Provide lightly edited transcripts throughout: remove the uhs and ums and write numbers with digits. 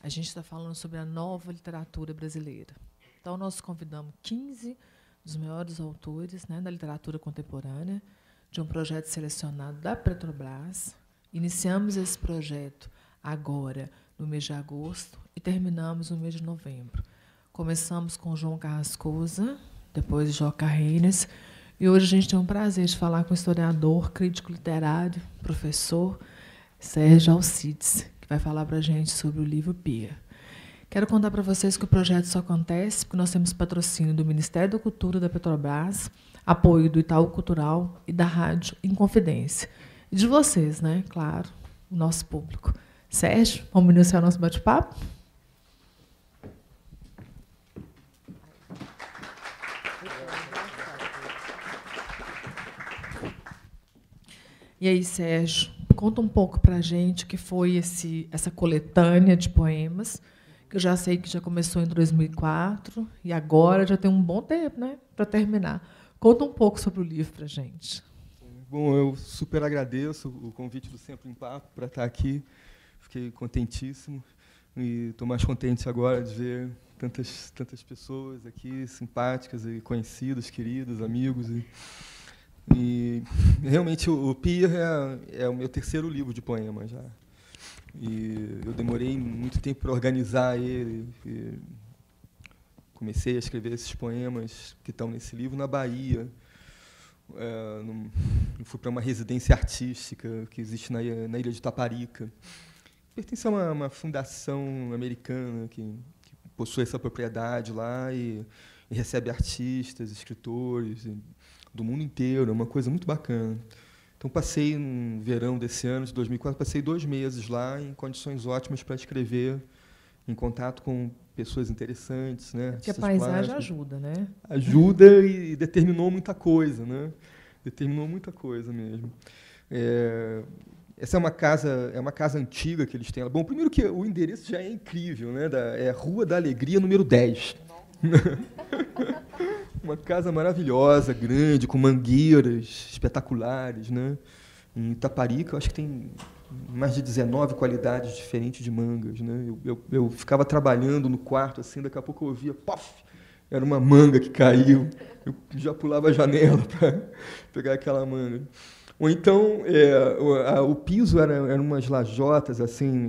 A gente está falando sobre a nova literatura brasileira. Então, nós convidamos 15 dos maiores autores, né, da literatura contemporânea, de um projeto selecionado da Petrobras. Iniciamos esse projeto agora, no mês de agosto, e terminamos no mês de novembro. Começamos com João Carrascosa, depois Joca Reines, e hoje a gente tem o prazer de falar com o historiador, crítico literário, professor Sérgio Alcides, que vai falar para a gente sobre o livro Pia. Quero contar para vocês que o projeto só acontece porque nós temos patrocínio do Ministério da Cultura da Petrobras, apoio do Itaú Cultural e da Rádio Inconfidência. E de vocês, né? Claro, o nosso público. Sérgio, vamos iniciar o nosso bate-papo? E aí, Sérgio, conta um pouco para a gente o que foi essa coletânea de poemas, que eu já sei que já começou em 2004 e agora já tem um bom tempo, né, para terminar. Conta um pouco sobre o livro para a gente. Bom, eu super agradeço o convite do Sempre em Papo para estar aqui. Fiquei contentíssimo e estou mais contente agora de ver tantas pessoas aqui, simpáticas e conhecidas, queridas, amigos. E realmente o Pia é o meu terceiro livro de poemas já. E eu demorei muito tempo para organizar ele. E comecei a escrever esses poemas que estão nesse livro na Bahia. Fui para uma residência artística que existe na ilha de Taparica. Pertence a uma fundação americana que possui essa propriedade lá e recebe artistas, escritores do mundo inteiro. É uma coisa muito bacana. Então, passei no verão desse ano, de 2004, passei 2 meses lá, em condições ótimas para escrever, em contato com pessoas interessantes, né? Porque a paisagem ajuda, né? Ajuda e determinou muita coisa, né? Determinou muita coisa mesmo. Essa é uma casa antiga que eles têm. Bom, primeiro que o endereço já é incrível, né? É Rua da Alegria, número 10. Uma casa maravilhosa, grande, com mangueiras espetaculares, né? Em Itaparica, eu acho que tem mais de 19 qualidades diferentes de mangas, né? Eu ficava trabalhando no quarto, assim, daqui a pouco eu ouvia, pof! Era uma manga que caiu. Eu já pulava a janela para pegar aquela manga. Ou então, o piso era umas lajotas assim,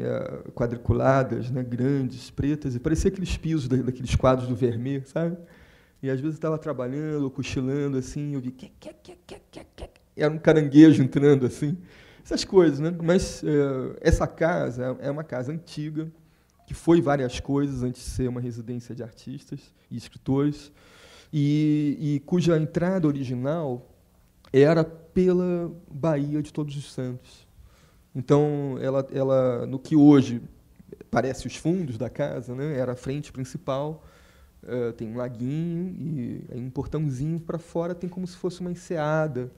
quadriculadas, né, grandes, pretas, e parecia aqueles pisos daqueles quadros do Vermeer, sabe? E às vezes eu estava trabalhando, ou cochilando, assim, e eu vi... Era um caranguejo entrando, assim. Essas coisas, né? Mas essa casa é uma casa antiga, que foi várias coisas antes de ser uma residência de artistas e escritores, e cuja entrada original era pela Baía de Todos os Santos. Então, ela no que hoje parece os fundos da casa, né? Era a frente principal. Tem um laguinho e um portãozinho para fora, tem como se fosse uma enseada,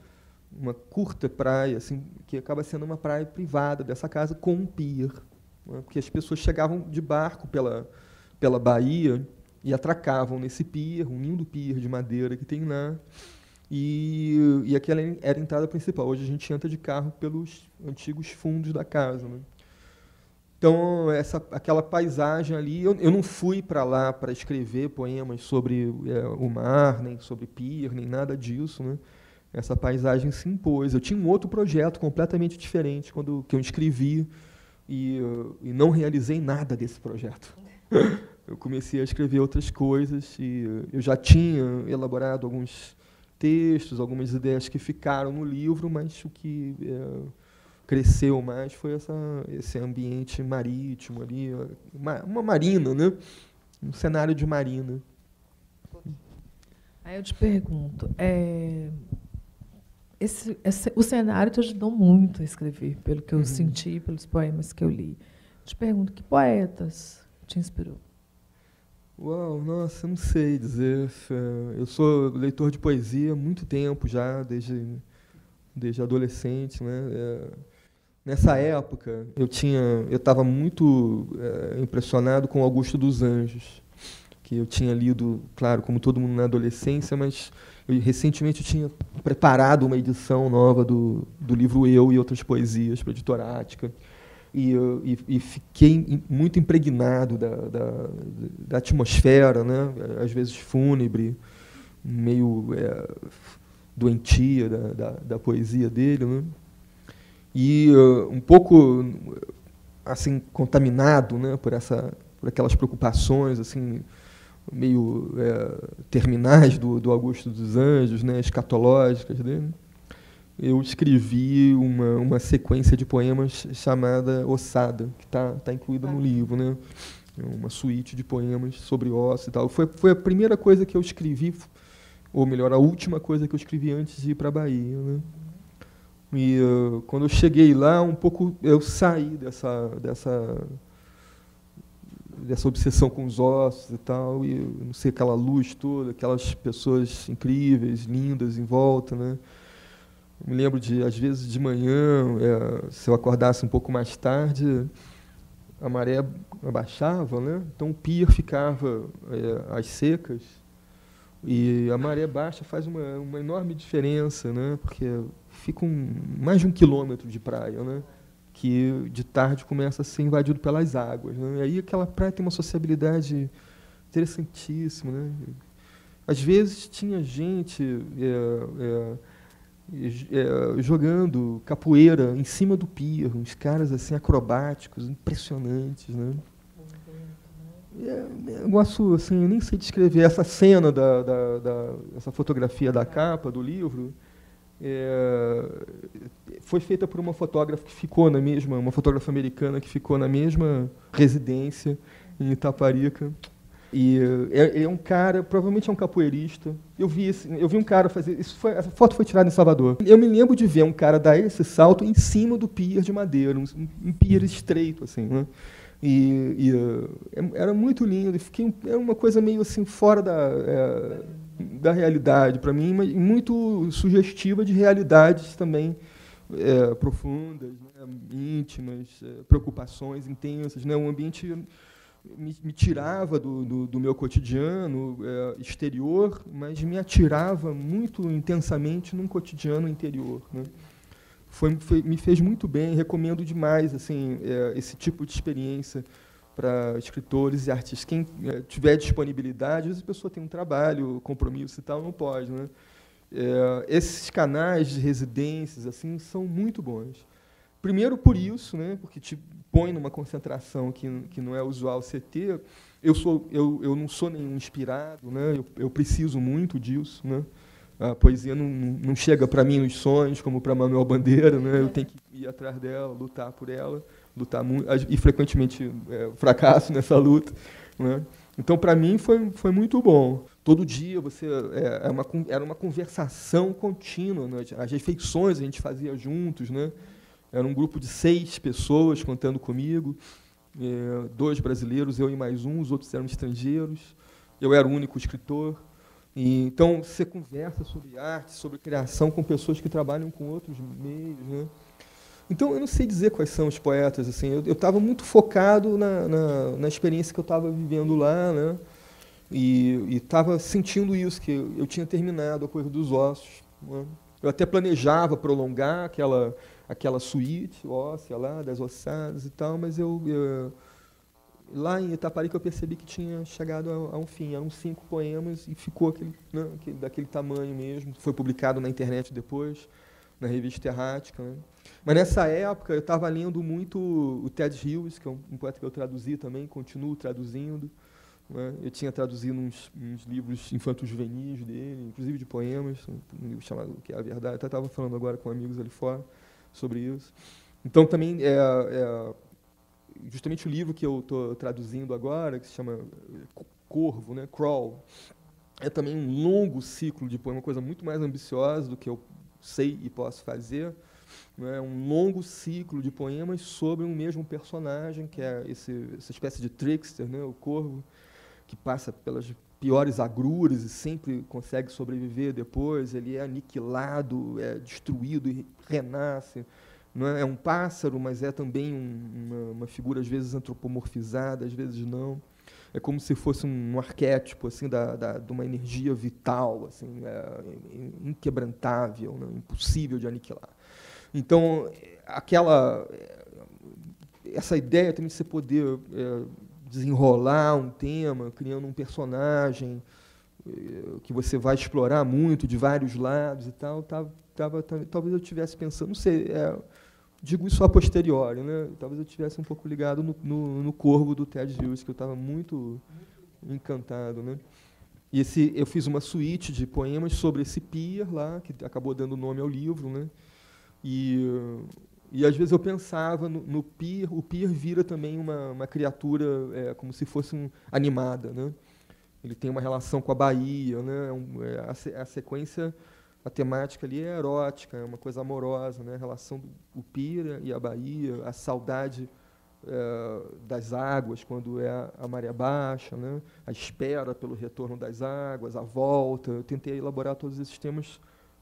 uma curta praia, assim, que acaba sendo uma praia privada dessa casa com um pier, né? Porque as pessoas chegavam de barco pela Bahia e atracavam nesse pier, um lindo pier de madeira que tem lá, e aquela era a entrada principal. Hoje a gente entra de carro pelos antigos fundos da casa, né? Então, aquela paisagem ali, eu não fui para lá para escrever poemas sobre o mar, nem sobre pier, nem nada disso, né? Essa paisagem se impôs. Eu tinha um outro projeto completamente diferente que eu escrevi e não realizei nada desse projeto. Eu comecei a escrever outras coisas e eu já tinha elaborado alguns textos, algumas ideias que ficaram no livro, mas o que cresceu mais foi esse ambiente marítimo ali, uma marina, né? Um cenário de marina. Aí eu te pergunto, o cenário te ajudou muito a escrever, pelo que eu senti, pelos poemas que eu li. Te pergunto, que poetas te inspirou? Uau, nossa, eu não sei dizer. Eu sou leitor de poesia há muito tempo já, desde adolescente, né? Nessa época, eu estava muito impressionado com Augusto dos Anjos, que eu tinha lido, claro, como todo mundo na adolescência, mas Recentemente eu tinha preparado uma edição nova do livro Eu e Outras Poesias para a Editora Ática. E fiquei muito impregnado da atmosfera, né? Às vezes fúnebre, meio doentia da poesia dele, né? E um pouco assim contaminado, né? por aquelas preocupações assim meio terminais do Augusto dos Anjos, né? Escatológicas dele. Eu escrevi uma sequência de poemas chamada Ossada, que está incluída no livro, né? Uma suíte de poemas sobre osso e tal. Foi a primeira coisa que eu escrevi, ou melhor, a última coisa que eu escrevi antes de ir para a Bahia, né? E quando eu cheguei lá, um pouco eu saí dessa obsessão com os ossos e tal, e não sei, aquela luz toda, aquelas pessoas incríveis, lindas em volta, né? Me lembro às vezes de manhã, se eu acordasse um pouco mais tarde, a maré abaixava, né? Então o pier ficava às secas, e a maré baixa faz uma enorme diferença, né? Porque fica mais de 1 quilômetro de praia, né? Que de tarde começa a ser invadido pelas águas, né? E aí aquela praia tem uma sociabilidade interessantíssima, né? Às vezes tinha gente jogando capoeira em cima do pier, uns caras assim acrobáticos, impressionantes, né? Negócio assim, eu nem sei descrever essa cena essa fotografia da capa do livro. Foi feita por uma fotógrafa que ficou uma fotógrafa americana que ficou na mesma residência em Itaparica. E ele é um cara, provavelmente é um capoeirista. Eu vi um cara fazer essa foto foi tirada em Salvador. Eu me lembro de ver um cara dar esse salto em cima do pier de madeira, um pier estreito assim, né? Era muito lindo. Era uma coisa meio assim fora da realidade para mim, mas muito sugestiva de realidades também profundas, né? Íntimas, preocupações intensas, né? Um ambiente me tirava do meu cotidiano exterior, mas me atirava muito intensamente num cotidiano interior, né? Me fez muito bem, recomendo demais assim, esse tipo de experiência para escritores e artistas. Quem tiver disponibilidade, às vezes a pessoa tem um trabalho, compromisso e tal, não pode, né? Esses canais de residências assim são muito bons. Primeiro por isso, né, porque te põe numa concentração que não é usual você ter. Eu não sou nenhum inspirado, né? Eu preciso muito disso, né? A poesia não chega para mim nos sonhos, como para Manuel Bandeira, né? Eu tenho que ir atrás dela, lutar por ela, lutar muito, e frequentemente fracasso nessa luta, né? Então, para mim, foi muito bom. Todo dia era uma conversação contínua, né? As refeições a gente fazia juntos, né? Era um grupo de 6 pessoas contando comigo, 2 brasileiros, eu e mais um, os outros eram estrangeiros. Eu era o único escritor. Então, você conversa sobre arte, sobre criação com pessoas que trabalham com outros meios, né? Então, eu não sei dizer quais são os poetas. Assim, eu estava muito focado na experiência que eu estava vivendo lá, né? E estava sentindo isso, que eu tinha terminado a Coisa dos Ossos, né? Eu até planejava prolongar aquela suíte óssea lá, das ossadas e tal, mas lá em Itaparica eu percebi que tinha chegado a um fim. Eram 5 poemas e ficou daquele tamanho mesmo. Foi publicado na internet depois, na revista Errática, né? Mas nessa época eu estava lendo muito o Ted Hughes, que é um poeta que eu traduzi também, continuo traduzindo, né? Eu tinha traduzido uns livros infanto-juvenis dele, inclusive de poemas, um livro chamado Que é a Verdade. Até estava falando agora com amigos ali fora sobre isso. Então, também, justamente o livro que eu estou traduzindo agora, que se chama Corvo, né, Crawl, é também um longo ciclo de poema, uma coisa muito mais ambiciosa do que eu sei e posso fazer, né? Um longo ciclo de poemas sobre um mesmo personagem, que é essa espécie de trickster, né, o corvo, que passa pelas piores agruras e sempre consegue sobreviver depois. Ele é aniquilado, é destruído e renasce. Não é um pássaro, mas é também uma figura, às vezes, antropomorfizada, às vezes não. é como se fosse um arquétipo assim de uma energia vital, assim, inquebrantável, né, impossível de aniquilar. Então, essa ideia também de você poder desenrolar um tema, criando um personagem que você vai explorar muito de vários lados e tal, talvez eu estivesse pensando, não sei, digo isso a posteriori, né? Talvez eu estivesse um pouco ligado no Corvo do Ted Lewis, que eu estava muito encantado, né? E eu fiz uma suíte de poemas sobre esse pier lá, que acabou dando nome ao livro, né? E às vezes eu pensava no pier, o pier vira também uma criatura como se fosse animada, né? Ele tem uma relação com a Bahia, né? A sequência, a temática ali é erótica, é uma coisa amorosa, né? A relação do pier e a Bahia, a saudade das águas quando é a maré baixa, né? A espera pelo retorno das águas, a volta. Eu tentei elaborar todos esses temas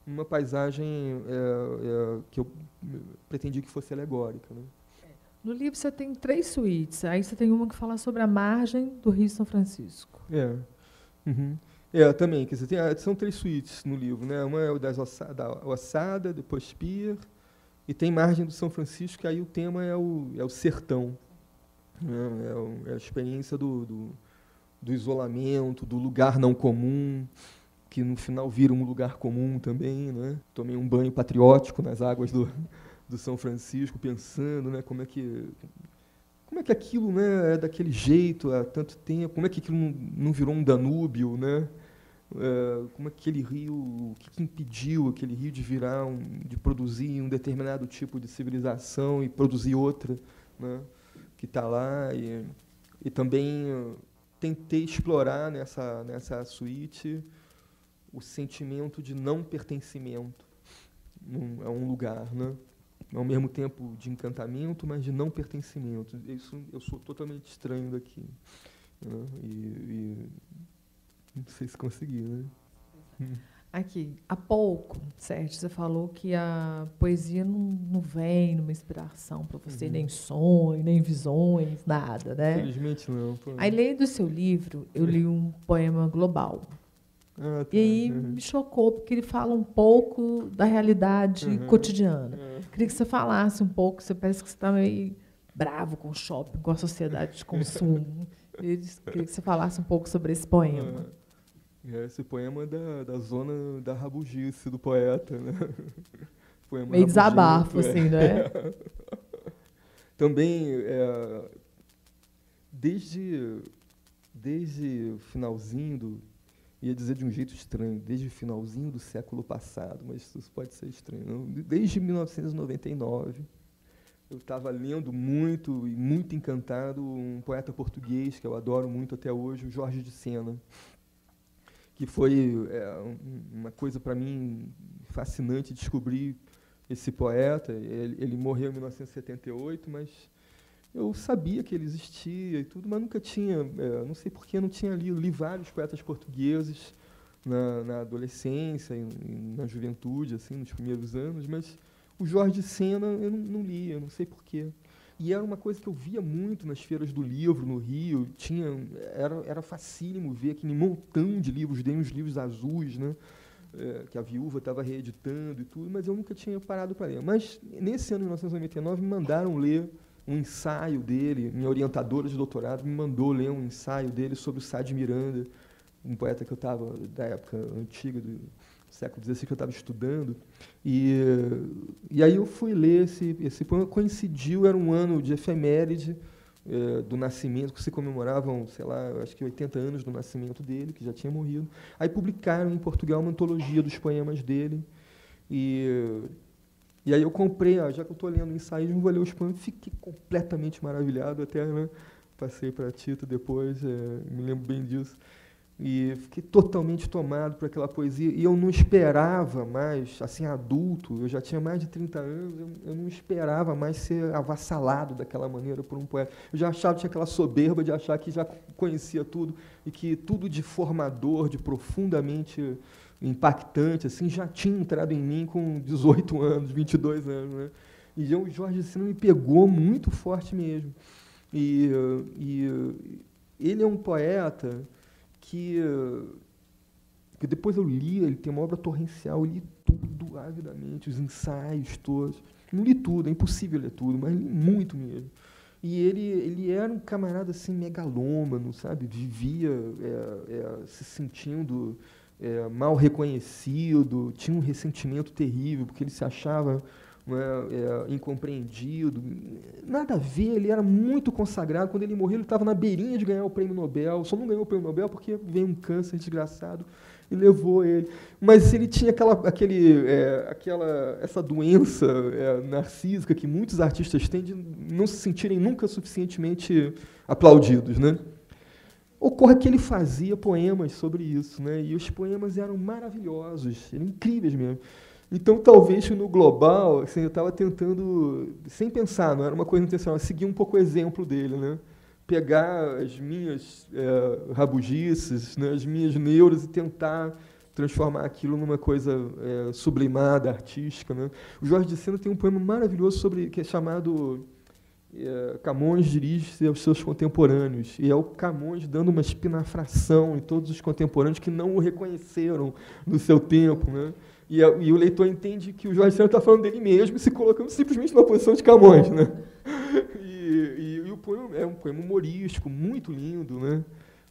numa paisagem que eu pretendi que fosse alegórica, né? No livro você tem 3 suítes. Aí você tem uma que fala sobre a margem do Rio São Francisco. Uhum. Também, quer dizer, são 3 suítes no livro, né? Uma é da Ossada, depois Pier, e tem Margem do São Francisco, que aí o tema é o sertão, né? É a experiência do isolamento, do lugar não comum, que no final vira um lugar comum também, né? Tomei um banho patriótico nas águas do São Francisco, pensando, né, como é que aquilo, né, é daquele jeito há tanto tempo, como é que aquilo não virou um Danúbio, né? Como é que aquele rio, o que impediu aquele rio de produzir um determinado tipo de civilização e produzir outra, né, que está lá. E também tentei explorar nessa suíte o sentimento de não pertencimento a um lugar, né? Ao mesmo tempo de encantamento, mas de não pertencimento. Isso eu sou totalmente estranho daqui, né? E não sei se consegui, né? Aqui, há pouco, Sérgio, você falou que a poesia não vem numa inspiração para você, nem sonho, nem visões, nada, né? Infelizmente não. Aí, lendo o seu livro, eu li um poema global. Tá. E aí me chocou, porque ele fala um pouco da realidade cotidiana. Queria que você falasse um pouco, você parece que você está meio bravo com o shopping, com a sociedade de consumo. Queria que você falasse um pouco sobre esse poema. Esse poema é da zona da rabugice do poeta, né? Poema meio desabafo, assim, não é? Também, desde o finalzinho ia dizer de um jeito estranho, desde o finalzinho do século passado, mas isso pode ser estranho, não? Desde 1999, eu estava lendo muito e muito encantado um poeta português que eu adoro muito até hoje, o Jorge de Sena, que foi uma coisa para mim fascinante descobrir esse poeta. Ele morreu em 1978, mas eu sabia que ele existia e tudo, mas nunca tinha, não sei por que não tinha lido. Li vários poetas portugueses na adolescência e na juventude, assim, nos primeiros anos, mas o Jorge de Sena eu não lia, não sei por quê. E era uma coisa que eu via muito nas feiras do livro no Rio. Era facílimo ver aquele montão de livros dele, uns livros azuis, né, que a Viúva estava reeditando e tudo, mas eu nunca tinha parado para ler. Mas nesse ano de 1999 me mandaram ler um ensaio dele. Minha orientadora de doutorado me mandou ler um ensaio dele sobre o Sá de Miranda, um poeta que eu estava da época antiga do século XVI que eu estava estudando, e aí eu fui ler esse poema. Coincidiu, era um ano de efeméride do nascimento, que se comemoravam, sei lá, acho que 80 anos do nascimento dele, que já tinha morrido. Aí publicaram em Portugal uma antologia dos poemas dele, e aí eu comprei, já que eu estou lendo o ensaio, vou ler os poemas, fiquei completamente maravilhado, até, né, passei para a Tita depois, me lembro bem disso. E fiquei totalmente tomado por aquela poesia. E eu não esperava mais, assim, adulto, eu já tinha mais de 30 anos, eu não esperava mais ser avassalado daquela maneira por um poeta. Eu já achava, tinha aquela soberba de achar que já conhecia tudo, e que tudo de formador, de profundamente impactante, assim, já tinha entrado em mim com 18 anos, 22 anos. Né? E o Jorge Sena me pegou muito forte mesmo. E ele é um poeta que depois eu li, ele tem uma obra torrencial, eu li tudo avidamente, os ensaios todos. Não li tudo, é impossível ler tudo, mas li muito mesmo. E ele era um camarada assim, megalômano, sabe? Vivia se sentindo mal reconhecido, tinha um ressentimento terrível, porque ele se achava incompreendido. Nada a ver, ele era muito consagrado. Quando ele morreu, ele estava na beirinha de ganhar o prêmio Nobel. Só não ganhou o prêmio Nobel porque veio um câncer desgraçado e levou ele. Mas ele tinha essa doença narcísica que muitos artistas têm de não se sentirem nunca suficientemente aplaudidos, né? Ocorre que ele fazia poemas sobre isso, né? E os poemas eram maravilhosos, eram incríveis mesmo. Então, talvez no global, assim, eu estava tentando, sem pensar, não era uma coisa intencional, seguir um pouco o exemplo dele, né? Pegar as minhas rabugices, né, as minhas neuras e tentar transformar aquilo numa coisa sublimada, artística, né? O Jorge de Sena tem um poema maravilhoso que é chamado Camões dirige-se aos seus contemporâneos, e é o Camões dando uma espinafração em todos os contemporâneos que não o reconheceram no seu tempo, né? E o leitor entende que o Jorge de Sena está falando dele mesmo e se colocando simplesmente na posição de Camões, né? E o poema é um poema humorístico, muito lindo, né?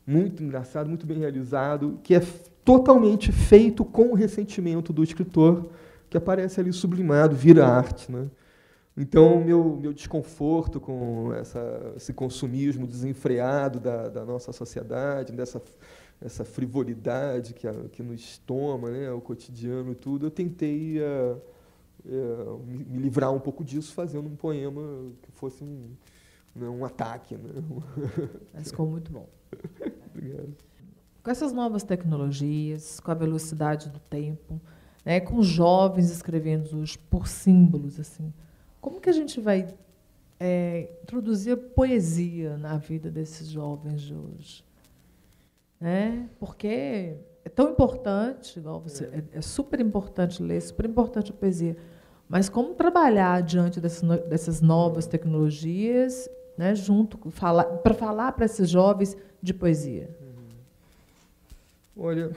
Muito engraçado, muito bem realizado, que é totalmente feito com o ressentimento do escritor, que aparece ali sublimado, vira arte, né? Então, meu desconforto com esse consumismo desenfreado da nossa sociedade, essa frivolidade que nos toma, né, o cotidiano e tudo, eu tentei me livrar um pouco disso fazendo um poema que fosse um ataque. Né? Mas ficou muito bom. Obrigado. Com essas novas tecnologias, com a velocidade do tempo, né, com os jovens escrevendo hoje por símbolos, assim, como que a gente vai introduzir a poesia na vida desses jovens de hoje? Né? Porque é tão importante, igual você, é super importante ler, super importante a poesia, mas como trabalhar diante dessas novas tecnologias, né, para falar para esses jovens de poesia? Olha,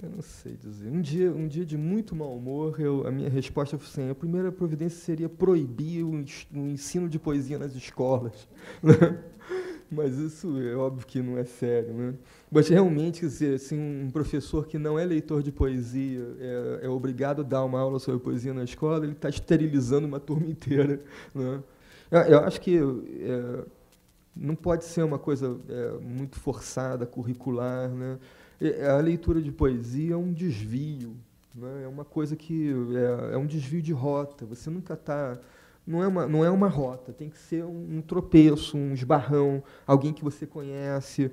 eu não sei dizer. Um dia de muito mau humor, a minha resposta foi assim: a primeira providência seria proibir o ensino de poesia nas escolas. Mas isso é óbvio que não é sério, né? Mas realmente, quer dizer, assim, um professor que não é leitor de poesia é obrigado a dar uma aula sobre poesia na escola, ele está esterilizando uma turma inteira, né? Eu acho que não pode ser uma coisa muito forçada, curricular, né? A leitura de poesia é um desvio, né? É uma coisa que é um desvio de rota. Você nunca está... Não é uma rota, tem que ser um tropeço, um esbarrão, alguém que você conhece,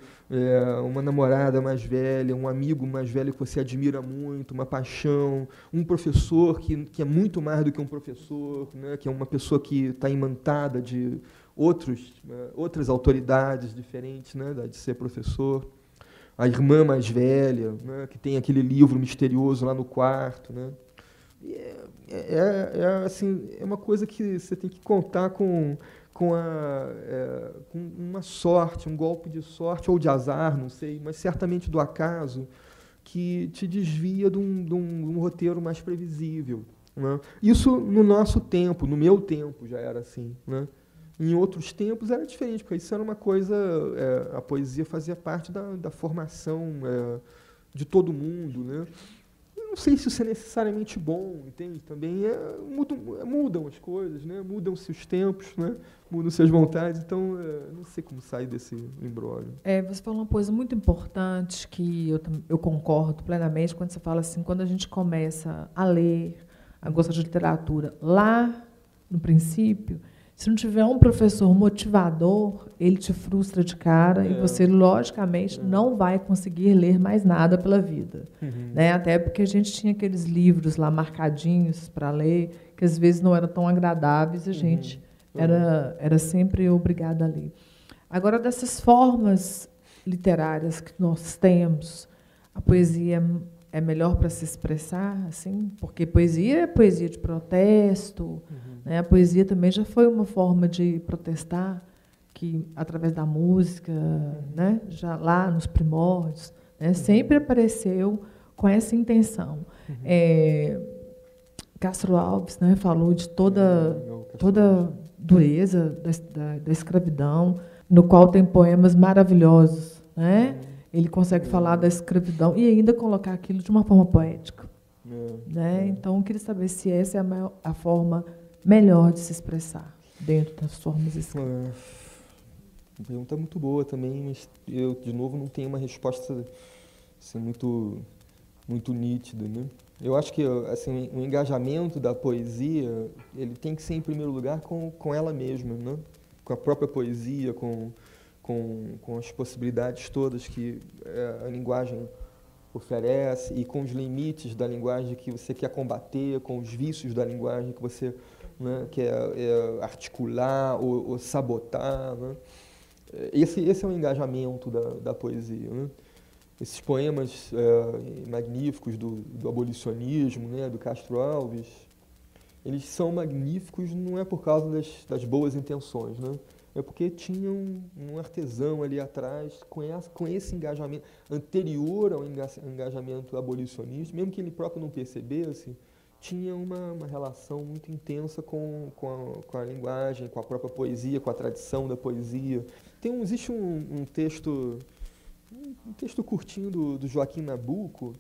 uma namorada mais velha, um amigo mais velho que você admira muito, uma paixão, um professor que é muito mais do que um professor, né, que é uma pessoa que está imantada de outras autoridades diferentes, né, de ser professor. A irmã mais velha, né, que tem aquele livro misterioso lá no quarto, né? Assim, é uma coisa que você tem que contar com uma sorte, um golpe de sorte ou de azar, não sei, mas certamente do acaso, que te desvia de um roteiro mais previsível, né? Isso no nosso tempo, no meu tempo já era assim, né? Em outros tempos era diferente, porque isso era uma coisa, a poesia fazia parte da formação de todo mundo, né? Não sei se isso é necessariamente bom, entende? Também mudam as coisas, né? Mudam-se os tempos, né? Mudam-se as vontades, então não sei como sair desse imbróglio. Você falou uma coisa muito importante que eu concordo plenamente quando você fala assim, quando a gente começa a ler, a gostar de literatura, lá no princípio, se não tiver um professor motivador, ele te frustra de cara e você, logicamente, não vai conseguir ler mais nada pela vida. Uhum. Né? Até porque a gente tinha aqueles livros lá marcadinhos para ler, que às vezes não eram tão agradáveis, a gente era sempre obrigada a ler. Agora, dessas formas literárias que nós temos, a poesia é melhor para se expressar, assim, porque poesia é poesia de protesto, né? A poesia também já foi uma forma de protestar, que, através da música, né, já lá nos primórdios, né, sempre apareceu com essa intenção. Castro Alves, né, falou de toda dureza da escravidão, no qual tem poemas maravilhosos, né? Ele consegue falar da escravidão e ainda colocar aquilo de uma forma poética. Né? Então, eu queria saber se essa é a forma melhor de se expressar dentro das formas escritas. A pergunta é muito boa também, mas eu, de novo, não tenho uma resposta assim, muito nítida, né? Eu acho que assim, o engajamento da poesia ele tem que ser, em primeiro lugar, com ela mesma, né? Com a própria poesia, com as possibilidades todas que a linguagem oferece e com os limites da linguagem que você quer combater, com os vícios da linguagem que você, né, quer articular ou sabotar, né? Esse é o engajamento da poesia, né? Esses poemas magníficos do abolicionismo, né, do Castro Alves, eles são magníficos não é por causa das boas intenções, né? É porque tinha um artesão ali atrás com esse engajamento anterior ao engajamento abolicionista, mesmo que ele próprio não percebesse, tinha uma relação muito intensa com a linguagem, com a própria poesia, com a tradição da poesia. Existe um texto curtinho do Joaquim Nabuco,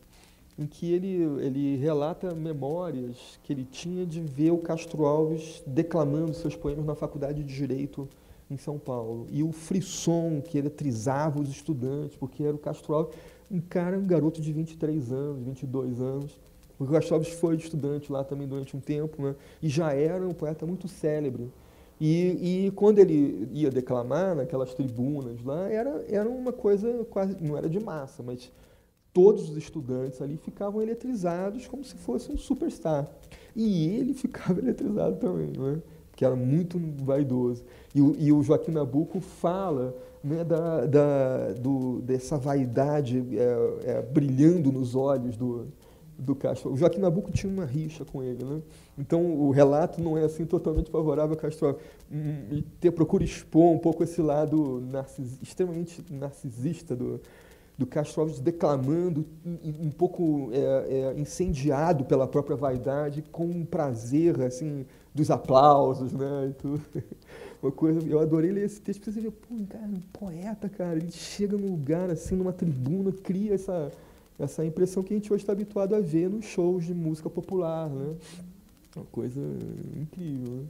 em que ele relata memórias que ele tinha de ver o Castro Alves declamando seus poemas na Faculdade de Direito em São Paulo. E o frisson que eletrizava os estudantes, porque era o Castro Alves, um garoto de 23 anos, 22 anos. O Castro Alves foi estudante lá também durante um tempo, né? E já era um poeta muito célebre. E quando ele ia declamar naquelas tribunas lá, era uma coisa quase, não era de massa, mas todos os estudantes ali ficavam eletrizados como se fosse um superstar. E ele ficava eletrizado também, né? Que era muito vaidoso. E o Joaquim Nabuco fala, né, dessa vaidade brilhando nos olhos do Castro. O Joaquim Nabuco tinha uma rixa com ele, né? Então o relato não é assim totalmente favorável ao Castro Alves. Procura expor um pouco esse lado extremamente narcisista do Castro Alves, declamando, um pouco incendiado pela própria vaidade, com um prazer assim dos aplausos, né? E tudo. Uma coisa, eu adorei ler esse texto, porque você vê, pô, cara, um poeta, cara, ele chega num lugar assim, numa tribuna, cria essa impressão que a gente hoje está habituado a ver nos shows de música popular, né? Uma coisa incrível, né?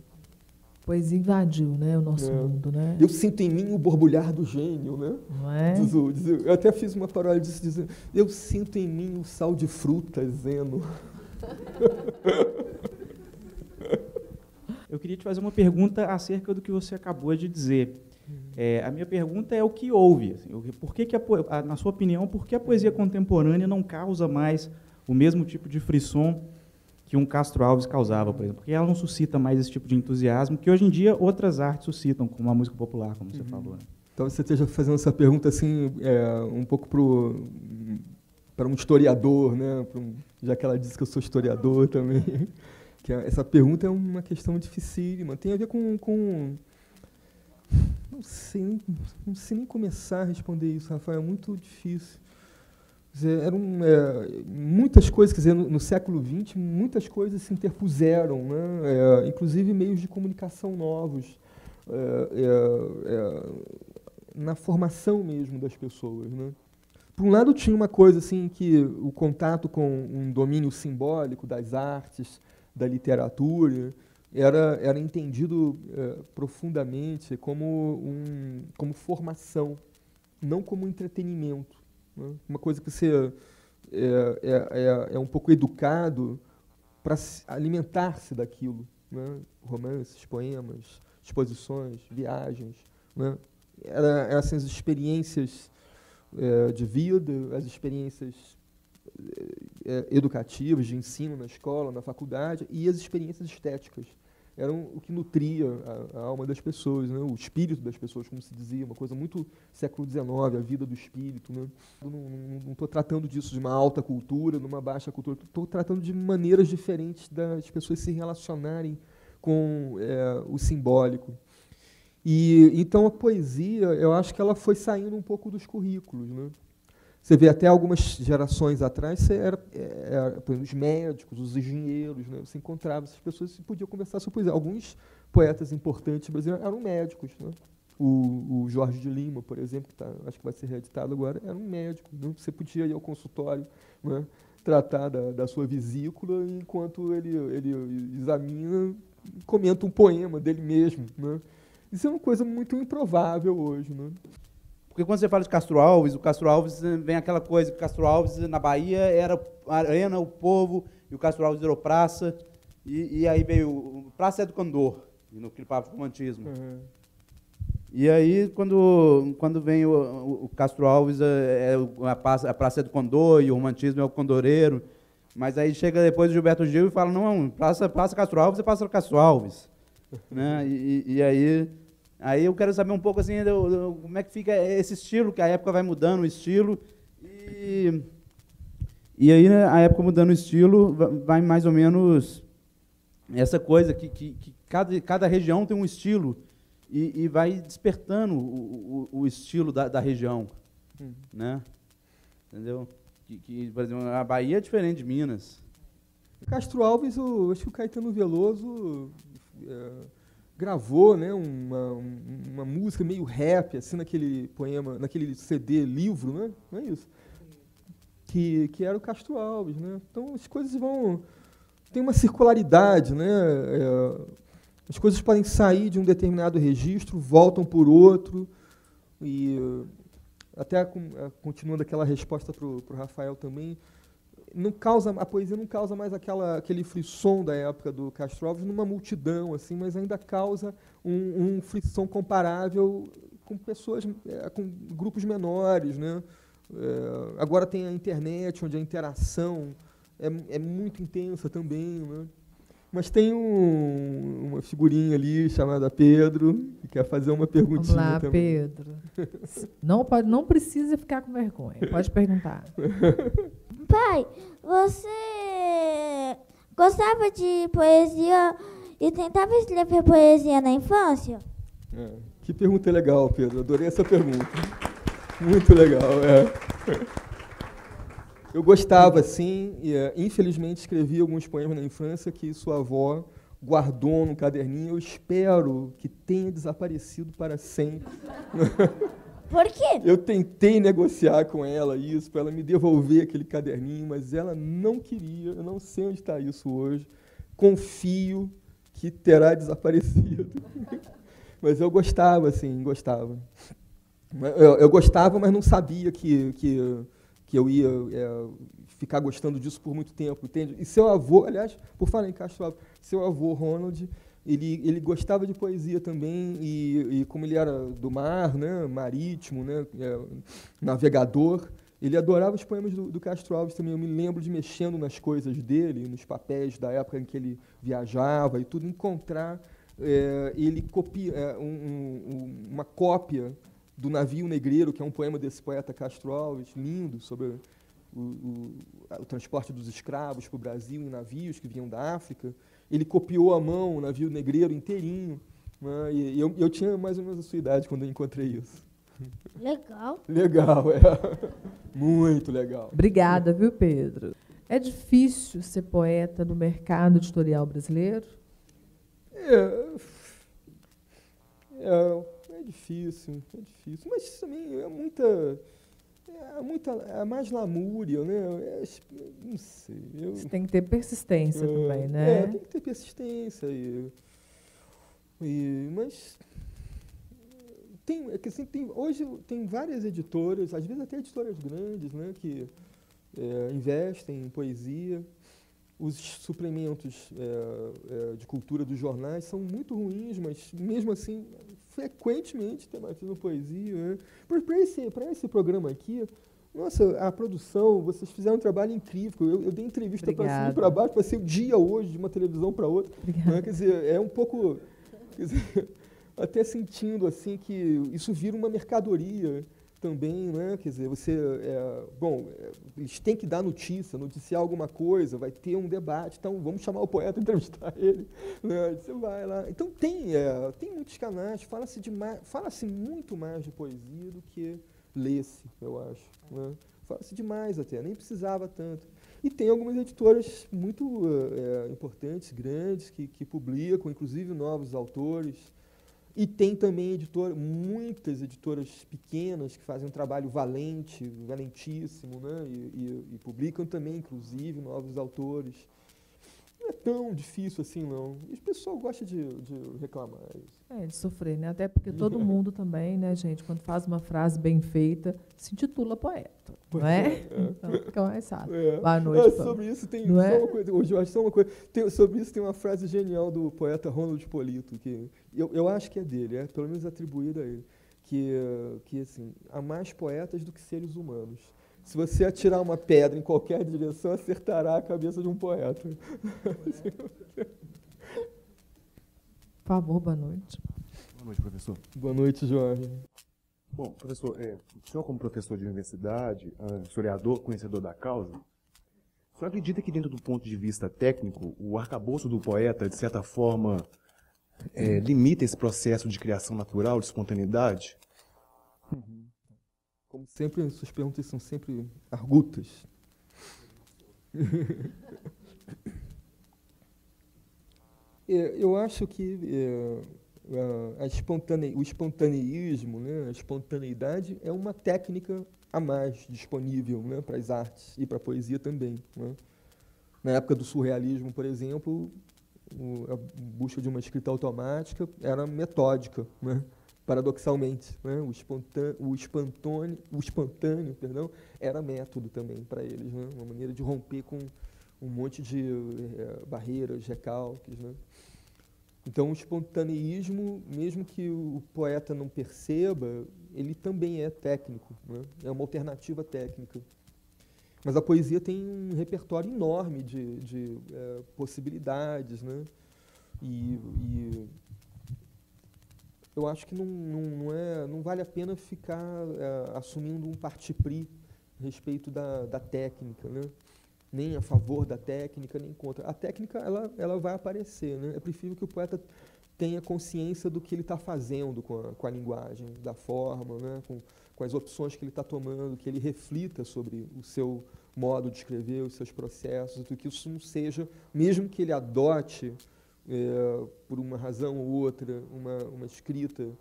Poesia invadiu, né, o nosso mundo, né? Eu sinto em mim o borbulhar do gênio, né? Não é? Eu até fiz uma paródia disso, dizendo, eu sinto em mim o sal de fruta, Zeno. Eu queria te fazer uma pergunta acerca do que você acabou de dizer. A minha pergunta é o que houve. Assim, na sua opinião, por que a poesia contemporânea não causa mais o mesmo tipo de frisson que um Castro Alves causava, por exemplo? Porque ela não suscita mais esse tipo de entusiasmo que hoje em dia outras artes suscitam, como a música popular, como você falou. Né? Talvez você esteja fazendo essa pergunta assim, um pouco para um historiador, né? Já que ela disse que eu sou historiador também. Que essa pergunta é uma questão dificílima. Tem a ver com não sei nem começar a responder isso, Rafael, é muito difícil. Quer dizer, muitas coisas, quer dizer, no século XX, muitas coisas se interpuseram, né? Inclusive meios de comunicação novos, na formação mesmo das pessoas, né? Por um lado, tinha uma coisa assim que o contato com um domínio simbólico das artes, da literatura, era entendido profundamente como formação, não como entretenimento, né? Uma coisa que você é um pouco educado para alimentar-se daquilo, né? Romances, poemas, exposições, viagens, né? Eram essas experiências de vida, as experiências educativas, de ensino na escola, na faculdade, e as experiências estéticas. Eram o que nutria a alma das pessoas, né? O espírito das pessoas, como se dizia, uma coisa muito século XIX, a vida do espírito, né? Eu não estou tratando disso de uma alta cultura, de uma baixa cultura, estou tratando de maneiras diferentes das pessoas se relacionarem com o simbólico. E então a poesia, eu acho que ela foi saindo um pouco dos currículos, né? Você vê até algumas gerações atrás, por exemplo, os médicos, os engenheiros, né? Você encontrava essas pessoas e podia conversar sobre poesia. Alguns poetas importantes brasileiros eram médicos, né? O Jorge de Lima, por exemplo, que acho que vai ser reeditado agora, era um médico. Né? Você podia ir ao consultório, né? Tratar da sua vesícula, enquanto ele examina, comenta um poema dele mesmo. Né? Isso é uma coisa muito improvável hoje. Né? Porque quando você fala de Castro Alves, o Castro Alves vem aquela coisa que o Castro Alves na Bahia era a arena, o povo, e o Castro Alves virou praça, e aí veio o Praça Educandor, no que ele falava de romantismo. Uhum. E aí, quando vem o Castro Alves, a Praça é do Condor, e o romantismo é o condoreiro, mas aí chega depois o Gilberto Gil e fala, não, Praça Castro Alves é Praça Castro Alves. Né? E aí eu quero saber um pouco assim, como é que fica esse estilo, que a época vai mudando o estilo, e aí, né, a época mudando o estilo, vai mais ou menos essa coisa que cada região tem um estilo, e vai despertando o estilo da região, né? Entendeu? Por exemplo, a Bahia é diferente de Minas. Castro Alves, acho que o Caetano Veloso gravou, né, uma música meio rap, assim, naquele poema, naquele CD, livro, né? Não é isso? Que era o Castro Alves, né? Então as coisas tem uma circularidade, né? As coisas podem sair de um determinado registro, voltam por outro, e até continuando aquela resposta para o Rafael também, a poesia não causa mais aquele frisson da época do Castro Alves numa multidão, assim, mas ainda causa um frisson comparável com pessoas, com grupos menores, né? Agora tem a internet, onde a interação é muito intensa também, né? Mas tem uma figurinha ali chamada Pedro, que quer fazer uma perguntinha. Vamos lá, também. Pedro. Não precisa ficar com vergonha. Pode perguntar. Pai, você gostava de poesia e tentava escrever poesia na infância? Que pergunta legal, Pedro. Adorei essa pergunta. Muito legal, Eu gostava, sim, e infelizmente escrevi alguns poemas na infância que sua avó guardou num caderninho. Eu espero que tenha desaparecido para sempre. Por quê? Eu tentei negociar com ela isso, para ela me devolver aquele caderninho, mas ela não queria. Eu não sei onde está isso hoje. Confio que terá desaparecido. Mas eu gostava, sim, gostava. Eu gostava, mas não sabia que eu ia ficar gostando disso por muito tempo, entende? E seu avô, aliás, por falar em Castro Alves, seu avô, Ronald, ele gostava de poesia também, e como ele era do mar, né, marítimo, né, navegador, ele adorava os poemas do Castro Alves também. Eu me lembro de mexendo nas coisas dele, nos papéis da época em que ele viajava e tudo, encontrar ele uma cópia do Navio Negreiro, que é um poema desse poeta Castro Alves, lindo, sobre o transporte dos escravos para o Brasil em navios que vinham da África. Ele copiou à mão o Navio Negreiro inteirinho, né? E eu tinha mais ou menos a sua idade quando eu encontrei isso. Legal. Legal, muito legal. Obrigada, viu, Pedro? É difícil ser poeta no mercado editorial brasileiro? É difícil, mas também é mais lamúria, né? Não sei. Você tem que ter persistência também, né? Tem que ter persistência. Mas hoje tem várias editoras, às vezes até editoras grandes, né, que investem em poesia. Os suplementos de cultura dos jornais são muito ruins, mas mesmo assim, frequentemente tematizam poesia. Né? Para esse programa aqui, nossa, a produção, vocês fizeram um trabalho incrível. Eu dei entrevista para cima e para baixo, passei o dia hoje de uma televisão para outra. Né? Quer dizer, é um pouco... Quer dizer, até sentindo assim que isso vira uma mercadoria. também, né? Quer dizer, eles têm que dar notícia, noticiar alguma coisa, vai ter um debate, então vamos chamar o poeta e entrevistar ele, né? Você vai lá. Então tem muitos canais, fala-se muito mais de poesia do que lê-se, eu acho, né? Fala-se demais até, nem precisava tanto. E tem algumas editoras muito importantes, grandes, que publicam, inclusive, novos autores. E tem também muitas editoras pequenas que fazem um trabalho valentíssimo, né? E publicam também, inclusive, novos autores. Não é tão difícil assim, não. E o pessoal gosta de reclamar isso. De sofrer, né? Até porque todo mundo também, né, gente, quando faz uma frase bem feita, se intitula poeta, não é? Então fica mais fácil. Boa noite. Sobre isso tem não só uma coisa, hoje eu acho só uma coisa. Sobre isso tem uma frase genial do poeta Ronald Polito, que eu acho que é dele, pelo menos atribuída a ele, que assim, há mais poetas do que seres humanos. Se você atirar uma pedra em qualquer direção, acertará a cabeça de um poeta. Por favor, boa noite. Boa noite, professor. Boa noite, Jorge. Bom, professor, o senhor como professor de universidade, historiador, conhecedor da causa, o senhor acredita que dentro do ponto de vista técnico, o arcabouço do poeta, de certa forma, limita esse processo de criação natural, de espontaneidade? Como sempre, suas perguntas são sempre argutas. Eu acho que o espontaneísmo, né, a espontaneidade é uma técnica a mais disponível, né, para as artes e para a poesia também, né. Na época do surrealismo, por exemplo, a busca de uma escrita automática era metódica, né, paradoxalmente, né, o espontâneo, era método também para eles, né, uma maneira de romper com um monte de barreiras, recalques, né. Então, o espontaneísmo, mesmo que o poeta não perceba, ele também é técnico, né? É uma alternativa técnica. Mas a poesia tem um repertório enorme de possibilidades, né? E eu acho que não vale a pena ficar assumindo um parti-pris a respeito da técnica, né? Nem a favor da técnica, nem contra. A técnica ela vai aparecer, né? É preferível que o poeta tenha consciência do que ele está fazendo com a linguagem, da forma, né? Com as opções que ele está tomando, que ele reflita sobre o seu modo de escrever, os seus processos, do que isso não seja, mesmo que ele adote, por uma razão ou outra, uma escrita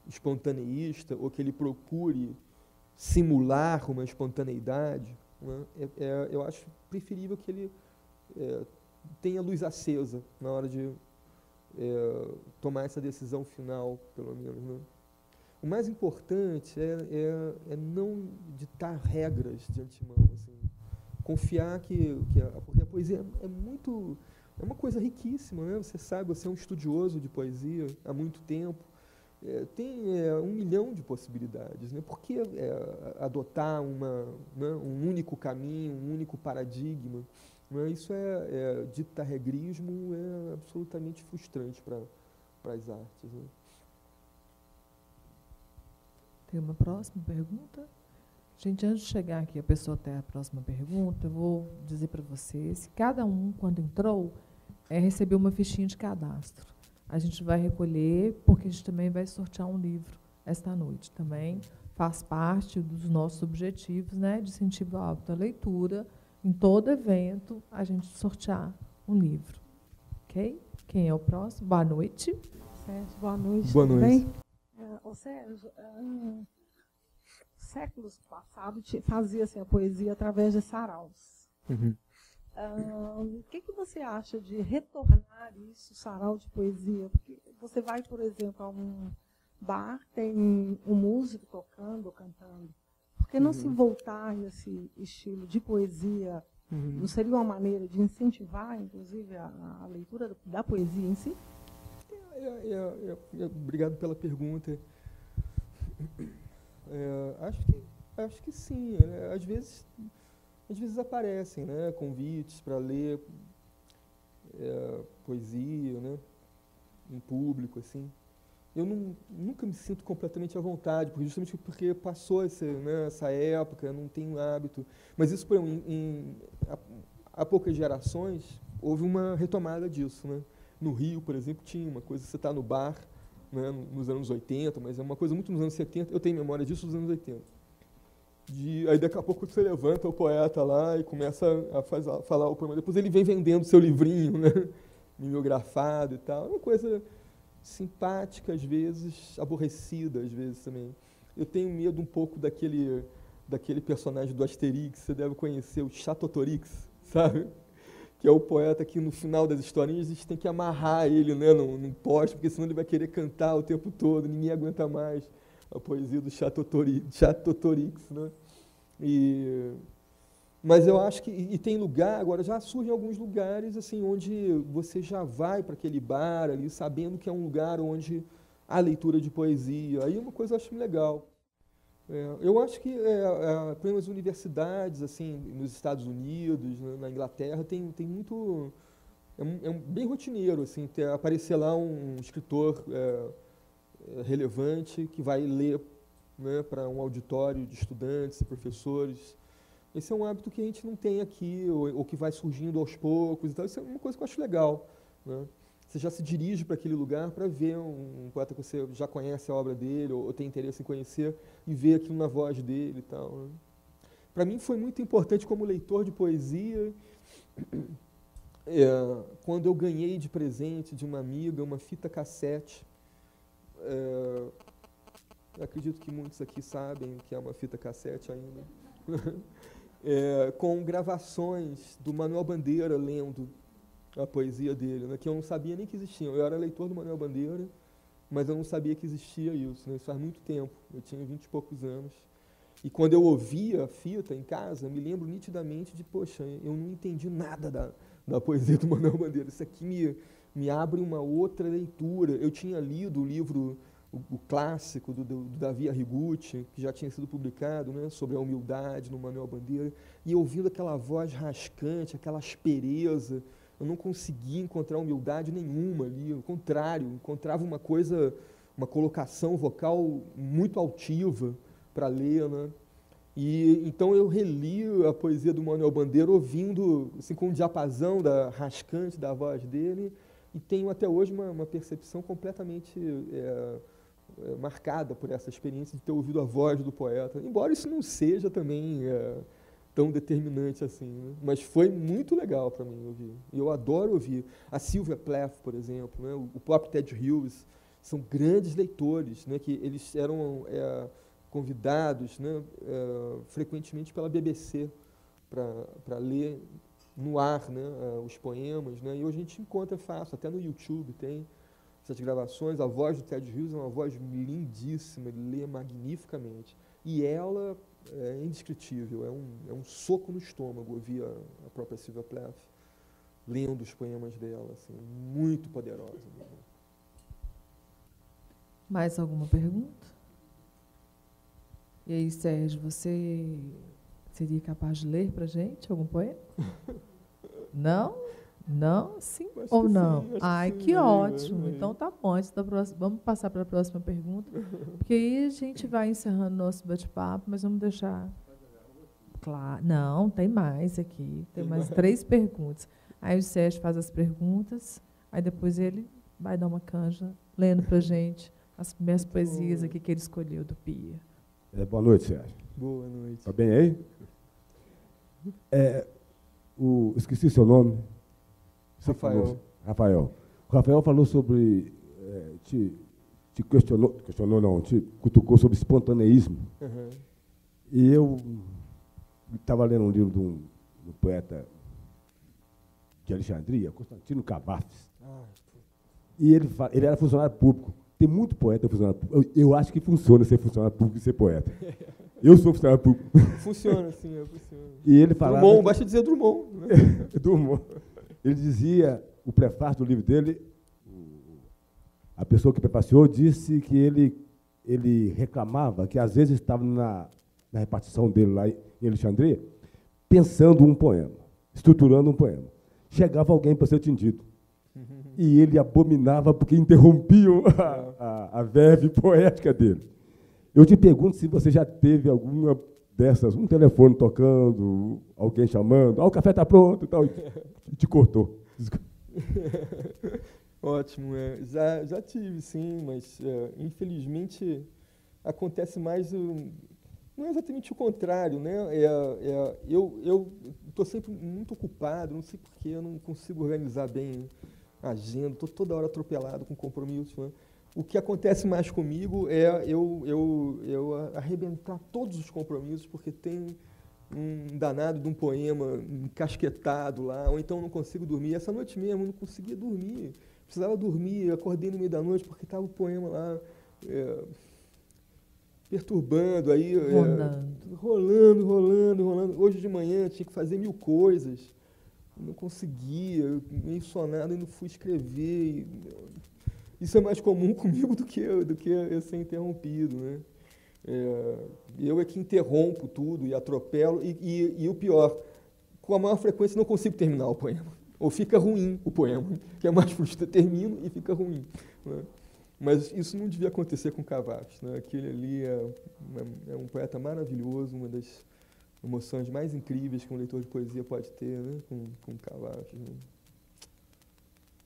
espontaneísta, ou que ele procure simular uma espontaneidade, né? Eu acho preferível que ele tenha luz acesa na hora de tomar essa decisão final, pelo menos, né? O mais importante é não ditar regras de antemão, assim. Confiar porque a poesia é uma coisa riquíssima, né? Você sabe, você é um estudioso de poesia há muito tempo. Tem 1 milhão de possibilidades, né? Por que adotar um único caminho, um único paradigma? Né? Isso dita regrismo, é absolutamente frustrante para as artes, né? Tem uma próxima pergunta? Gente, antes de chegar aqui, a pessoa até a próxima pergunta, eu vou dizer para vocês que cada um, quando entrou, recebeu uma fichinha de cadastro. A gente vai recolher, porque a gente também vai sortear um livro esta noite. Também faz parte dos nossos objetivos, né, de incentivo à leitura. Em todo evento, a gente sortear um livro. Ok? Quem é o próximo? Boa noite. Sérgio, boa noite. Boa noite. Ô, Sérgio, séculos passados fazia-se a poesia através de saraus. Uhum. O que você acha de retornar isso, sarau de poesia? Porque você vai, por exemplo, a um bar, tem um músico tocando ou cantando. Por que não se voltar a esse estilo de poesia? Não seria uma maneira de incentivar, inclusive, a leitura da poesia em si? Obrigado pela pergunta. Acho que sim. Às vezes aparecem, né, convites para ler poesia, né, em público, assim. eu nunca me sinto completamente à vontade, porque justamente porque passou essa época, eu não tenho hábito. Mas isso, há poucas gerações, houve uma retomada disso, né? No Rio, por exemplo, tinha uma coisa, você está no bar, né, nos anos 80, mas é uma coisa muito nos anos 70, eu tenho memória disso nos anos 80. Aí daqui a pouco você levanta o poeta lá e começa a falar o poema. Depois ele vem vendendo seu livrinho, né, mimeografado e tal. É uma coisa simpática, às vezes, aborrecida, às vezes também. Eu tenho medo um pouco daquele personagem do Asterix, você deve conhecer, o Chatotorix, sabe? Que é o poeta que, no final das historinhas, a gente tem que amarrar ele, né, num poste, porque senão ele vai querer cantar o tempo todo, ninguém aguenta mais a poesia do Chatotorix, né? Mas eu acho que tem lugar, agora já surgem alguns lugares assim onde você já vai para aquele bar ali, sabendo que é um lugar onde há leitura de poesia. Aí é uma coisa que eu acho legal. Eu acho que as universidades assim nos Estados Unidos, né, na Inglaterra, tem muito bem rotineiro assim aparecer lá um escritor relevante que vai ler, né, para um auditório de estudantes e professores. Esse é um hábito que a gente não tem aqui, ou que vai surgindo aos poucos. Então, isso é uma coisa que eu acho legal, né? Você já se dirige para aquele lugar para ver um poeta que você já conhece a obra dele, ou tem interesse em conhecer, e ver aquilo na voz dele e tal, né? Para mim foi muito importante como leitor de poesia, quando eu ganhei de presente de uma amiga uma fita cassete. Acredito que muitos aqui sabem que é uma fita cassete ainda. Com gravações do Manuel Bandeira lendo a poesia dele, né, que eu não sabia nem que existiam. Eu era leitor do Manuel Bandeira, mas eu não sabia que existia isso, né, isso faz muito tempo, eu tinha 20 e poucos anos. E quando eu ouvia a fita em casa, me lembro nitidamente de, poxa, eu não entendi nada da poesia do Manuel Bandeira, isso aqui me abre uma outra leitura. Eu tinha lido o livro, o clássico do Davi Arrigucci, que já tinha sido publicado, né, sobre a humildade no Manuel Bandeira, e ouvindo aquela voz rascante, aquela aspereza, eu não conseguia encontrar humildade nenhuma ali, ao contrário, encontrava uma colocação vocal muito altiva para ler, né? E então eu reli a poesia do Manuel Bandeira ouvindo assim, com o diapasão rascante da voz dele, e tenho até hoje uma percepção completamente marcada por essa experiência de ter ouvido a voz do poeta, embora isso não seja também tão determinante assim, né? Mas foi muito legal para mim ouvir. E eu adoro ouvir. A Sylvia Plath, por exemplo, né? O próprio Ted Hughes, são grandes leitores, né? Que eles eram convidados, né? Frequentemente pela BBC para ler no ar, né? Os poemas, né? E hoje a gente encontra fácil, até no YouTube tem essas gravações. A voz do Ted Hughes é uma voz lindíssima, ele lê magnificamente. E ela é indescritível, é um soco no estômago ouvir a própria Sylvia Plath lendo os poemas dela, assim, muito poderosa. Mais alguma pergunta? E aí, Sérgio, você seria capaz de ler para a gente algum poema? Não? Não? Sim ou não? Ai, que ótimo. Então tá bom. Vamos passar para a próxima pergunta, porque aí a gente vai encerrando nosso bate-papo, mas vamos deixar... Claro. Não, tem mais aqui. Tem mais 3 perguntas. Aí o Sérgio faz as perguntas, aí depois ele vai dar uma canja lendo para a gente as primeiras poesias aqui que ele escolheu do Pia. Boa noite, Sérgio. Boa noite. Está bem aí? Esqueci seu nome. Rafael. Rafael. O Rafael falou sobre... te questionou não, te cutucou sobre espontaneísmo. Uhum. E eu estava lendo um livro de um poeta de Alexandria, Constantino Cavafis. E ele era funcionário público. Tem muito poeta funcionário público. Eu acho que funciona ser funcionário público e ser poeta. Eu sou funcionário público. Funciona, sim, funciona. E ele falava... Drummond, basta dizer Drummond. Né? Drummond. Ele dizia, o prefácio do livro dele, a pessoa que prefaciou disse que ele reclamava que às vezes estava na repartição dele lá em Alexandria, pensando um poema, estruturando um poema. Chegava alguém para ser atendido. E ele abominava porque interrompiam a verve poética dele. Eu te pergunto se você já teve alguma dessas, um telefone tocando, alguém chamando, o café está pronto e tal, e te cortou. Ótimo, já tive, sim, mas infelizmente acontece mais, não é exatamente o contrário, né? Eu estou sempre muito ocupado, não sei porquê, eu não consigo organizar bem a agenda, estou toda hora atropelado com compromissos, né? O que acontece mais comigo é eu arrebentar todos os compromissos, porque tem um danado de um poema encasquetado lá, ou então não consigo dormir. Essa noite mesmo eu não conseguia dormir, precisava dormir, acordei no meio da noite porque estava o poema lá perturbando, aí rolando. Hoje de manhã tinha que fazer 1000 coisas, não conseguia, meio sonado, e não fui escrever. Isso é mais comum comigo do que eu ser interrompido, né? Eu é que interrompo tudo e atropelo, e o pior, com a maior frequência não consigo terminar o poema. Ou fica ruim o poema, que é mais frustrante, termino e fica ruim, né? Mas isso não devia acontecer com Cavafis, né? Aquele ali é um poeta maravilhoso, uma das emoções mais incríveis que um leitor de poesia pode ter, né? Com Cavafis, né?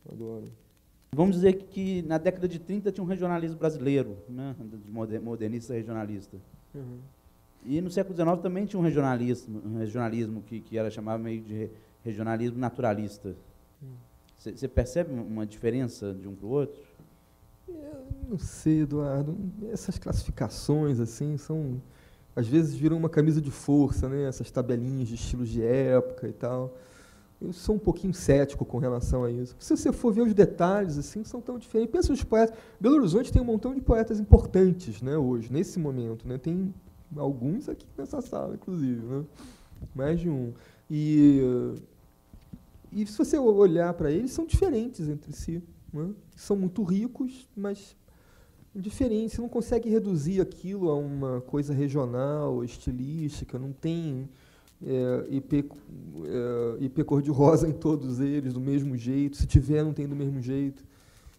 Adoro. Vamos dizer que na década de 30 tinha um regionalismo brasileiro, né, modernista regionalista. Uhum. E no século XIX também tinha um regionalismo que era chamado meio de regionalismo naturalista. Você percebe uma diferença de um para o outro? Eu não sei, Eduardo. Essas classificações assim são, às vezes viram uma camisa de força, né? Essas tabelinhas de estilos de época e tal. Eu sou um pouquinho cético com relação a isso. Se você for ver os detalhes, assim, são tão diferentes. Pensa nos poetas. Belo Horizonte tem um montão de poetas importantes, né, hoje, nesse momento, né? Tem alguns aqui nessa sala, inclusive, né? Mais de um. E se você olhar para eles, são diferentes entre si, né? São muito ricos, mas diferentes. Você não consegue reduzir aquilo a uma coisa regional, estilística, não tem IP cor-de-rosa em todos eles, do mesmo jeito. Se tiver, não tem do mesmo jeito.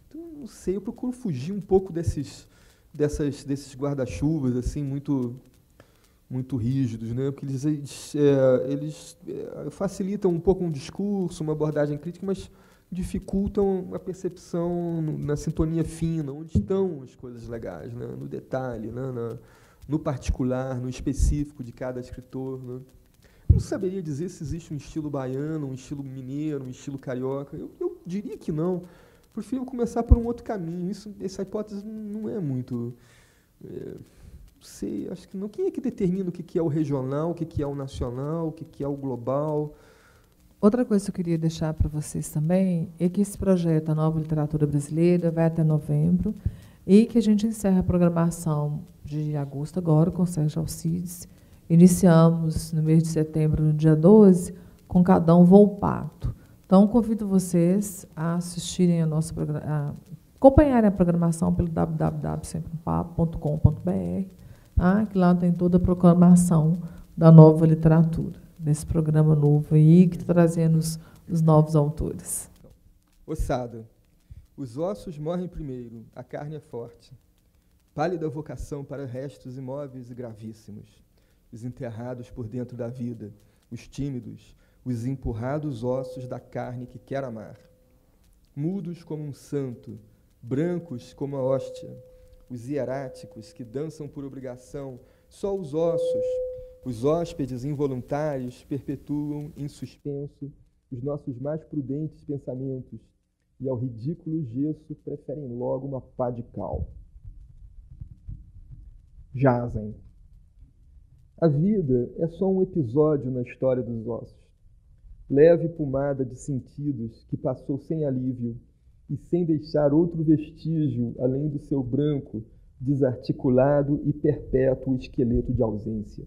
Então, não sei, eu procuro fugir um pouco desses guarda-chuvas assim, muito rígidos, né? Porque eles facilitam um pouco um discurso, uma abordagem crítica, mas dificultam a percepção na sintonia fina, onde estão as coisas legais, né? No detalhe, né? No particular, no específico de cada escritor, né? Não saberia dizer se existe um estilo baiano, um estilo mineiro, um estilo carioca. Eu diria que não. Prefiro começar por um outro caminho. Essa hipótese não é muito... não sei, acho que não. Quem é que determina o que é o regional, o que é o nacional, o que é o global? Outra coisa que eu queria deixar para vocês também é que esse projeto, a Nova Literatura Brasileira, vai até novembro, e que a gente encerra a programação de agosto agora com o Sérgio Alcides. Iniciamos no mês de setembro, no dia 12, com Cadão Volpato. Então, convido vocês a assistirem acompanharem a programação pelo www.semprempapo.com.br, tá? Que lá tem toda a proclamação da nova literatura, desse programa novo aí, que está trazendo os novos autores. Ossada. Os ossos morrem primeiro, a carne é forte. Pálida vocação para restos imóveis e gravíssimos. Os enterrados por dentro da vida, os tímidos, os empurrados ossos da carne que quer amar. Mudos como um santo, brancos como a hóstia, os hieráticos que dançam por obrigação, só os ossos, os hóspedes involuntários perpetuam em suspenso os nossos mais prudentes pensamentos e ao ridículo gesso preferem logo uma pá de cal. Jazem. A vida é só um episódio na história dos ossos. Leve pomada de sentidos que passou sem alívio e sem deixar outro vestígio além do seu branco, desarticulado e perpétuo esqueleto de ausência.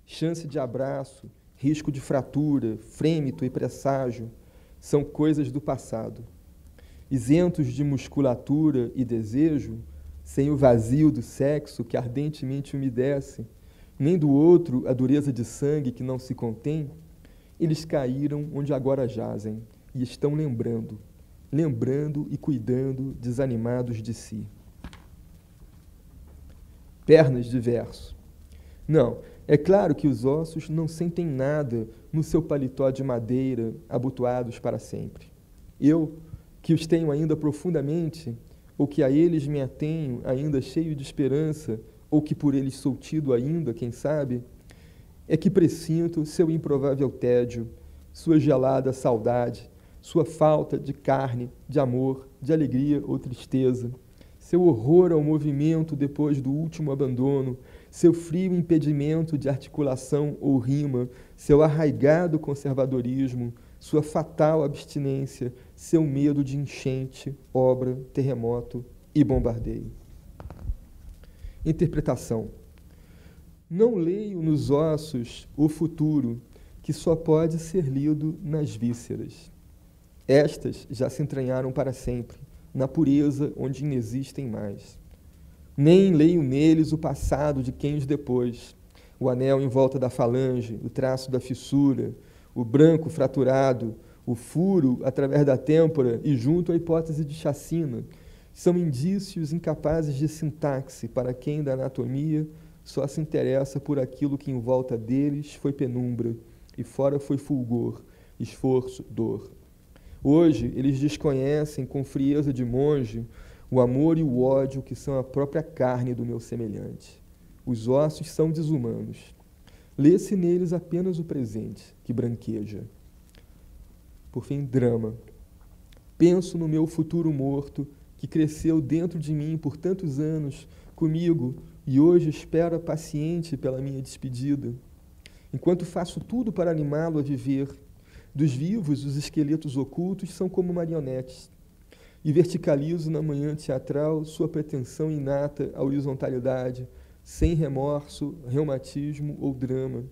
Chance de abraço, risco de fratura, frêmito e presságio são coisas do passado. Isentos de musculatura e desejo, sem o vazio do sexo que ardentemente umedece, nem do outro a dureza de sangue que não se contém, eles caíram onde agora jazem e estão lembrando, lembrando e cuidando desanimados de si. Pernas de verso. Não, é claro que os ossos não sentem nada no seu paletó de madeira, abotoados para sempre. Eu, que os tenho ainda profundamente, ou que a eles me atenho ainda cheio de esperança, ou que por eles sou tido ainda, quem sabe, é que presinto seu improvável tédio, sua gelada saudade, sua falta de carne, de amor, de alegria ou tristeza, seu horror ao movimento depois do último abandono, seu frio impedimento de articulação ou rima, seu arraigado conservadorismo, sua fatal abstinência, seu medo de enchente, obra, terremoto e bombardeio. Interpretação. Não leio nos ossos o futuro, que só pode ser lido nas vísceras. Estas já se entranharam para sempre, na pureza onde inexistem mais. Nem leio neles o passado de quem os depois, o anel em volta da falange, o traço da fissura, o branco fraturado, o furo através da têmpora e junto à hipótese de chacina, são indícios incapazes de sintaxe para quem da anatomia só se interessa por aquilo que em volta deles foi penumbra e fora foi fulgor, esforço, dor. Hoje, eles desconhecem com frieza de monge o amor e o ódio que são a própria carne do meu semelhante. Os ossos são desumanos. Lê-se neles apenas o presente, que branqueja. Por fim, drama. Penso no meu futuro morto, que cresceu dentro de mim por tantos anos, comigo, e hoje espera paciente pela minha despedida. Enquanto faço tudo para animá-lo a viver, dos vivos, os esqueletos ocultos são como marionetes, e verticalizo na manhã teatral sua pretensão inata à horizontalidade, sem remorso, reumatismo ou drama.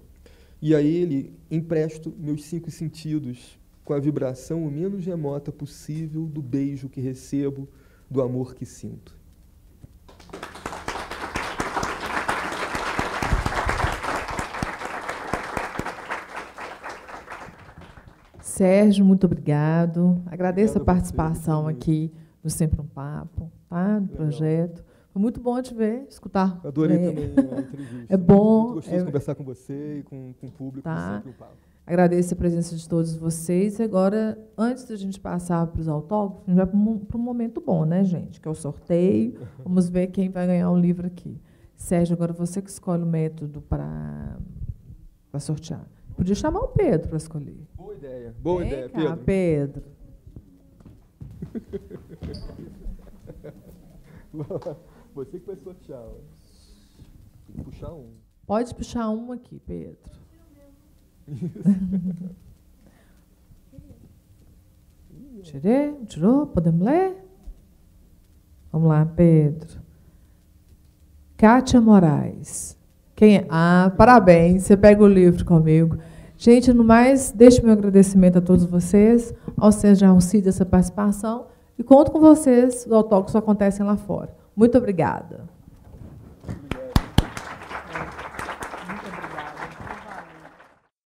E a ele empresto meus 5 sentidos, com a vibração o menos remota possível do beijo que recebo, do amor que sinto. Sérgio, muito obrigado. Agradeço Obrigado a participação aqui no Sempre um Papo, tá? No projeto. Foi muito bom te ver, escutar. Eu adorei também a entrevista. É bom. Muito gostoso conversar com você e com o público. Tá. Sempre um papo. Agradeço a presença de todos vocês. E agora, antes da gente passar para os autógrafos, a gente vai para um momento bom, né, gente? Que é o sorteio. Vamos ver quem vai ganhar o livro aqui. Sérgio, agora você que escolhe o método para sortear. Podia chamar o Pedro para escolher. Boa ideia. Boa ideia, cá, Pedro. Você que vai sortear. Tem que puxar um. Pode puxar um aqui, Pedro. Tirei? Tirou? Podemos ler? Vamos lá, Pedro. Kátia Moraes. Quem é? Ah, parabéns. Você pega o livro comigo. Gente, no mais, deixo meu agradecimento a todos vocês, ao Sérgio Alcide essa participação, e conto com vocês, os autógrafos acontecem lá fora. Muito obrigada.